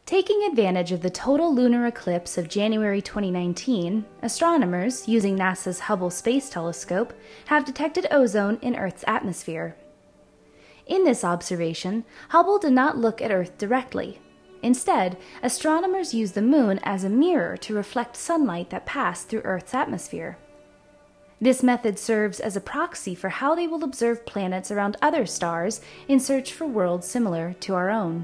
Taking advantage of the total lunar eclipse of January 2019, astronomers, using NASA's Hubble Space Telescope, have detected ozone in Earth's atmosphere. In this observation, Hubble did not look at Earth directly. Instead, astronomers used the Moon as a mirror to reflect sunlight that passed through Earth's atmosphere. This method serves as a proxy for how they will observe planets around other stars in search for worlds similar to our own.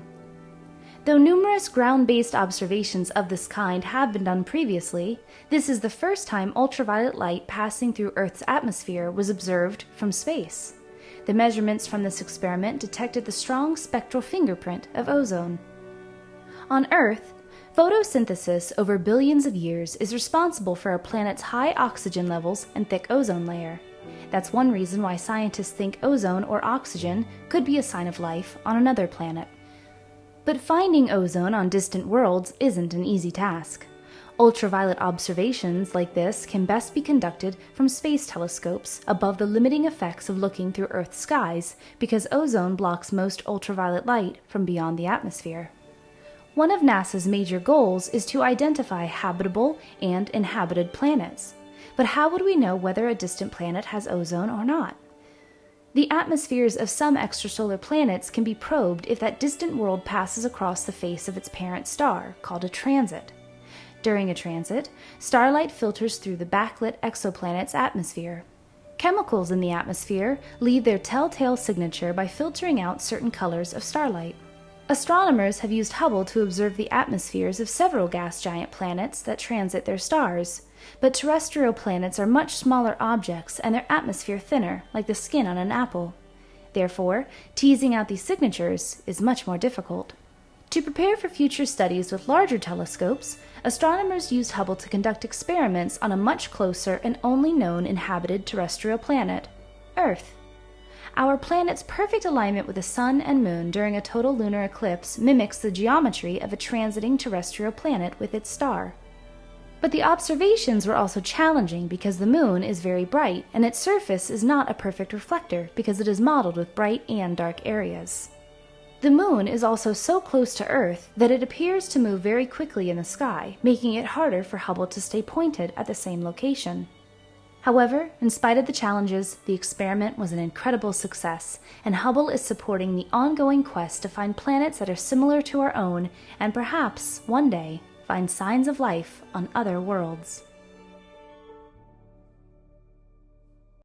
Though numerous ground-based observations of this kind have been done previously, this is the first time ultraviolet light passing through Earth's atmosphere was observed from space. The measurements from this experiment detected the strong spectral fingerprint of ozone. On Earth, photosynthesis over billions of years is responsible for our planet's high oxygen levels and thick ozone layer. That's one reason why scientists think ozone or oxygen could be a sign of life on another planet. But finding ozone on distant worlds isn't an easy task. Ultraviolet observations like this can best be conducted from space telescopes above the limiting effects of looking through Earth's skies because ozone blocks most ultraviolet light from beyond the atmosphere. One of NASA's major goals is to identify habitable and inhabited planets. But how would we know whether a distant planet has ozone or not? The atmospheres of some extrasolar planets can be probed if that distant world passes across the face of its parent star, called a transit. During a transit, starlight filters through the backlit exoplanet's atmosphere. Chemicals in the atmosphere leave their telltale signature by filtering out certain colors of starlight. Astronomers have used Hubble to observe the atmospheres of several gas giant planets that transit their stars. But terrestrial planets are much smaller objects and their atmosphere thinner, like the skin on an apple. Therefore, teasing out these signatures is much more difficult. To prepare for future studies with larger telescopes, astronomers used Hubble to conduct experiments on a much closer and only known inhabited terrestrial planet, Earth. Our planet's perfect alignment with the Sun and Moon during a total lunar eclipse mimics the geometry of a transiting terrestrial planet with its star. But the observations were also challenging because the Moon is very bright and its surface is not a perfect reflector because it is modeled with bright and dark areas. The Moon is also so close to Earth that it appears to move very quickly in the sky, making it harder for Hubble to stay pointed at the same location. However, in spite of the challenges, the experiment was an incredible success, and Hubble is supporting the ongoing quest to find planets that are similar to our own and perhaps, one day, find signs of life on other worlds.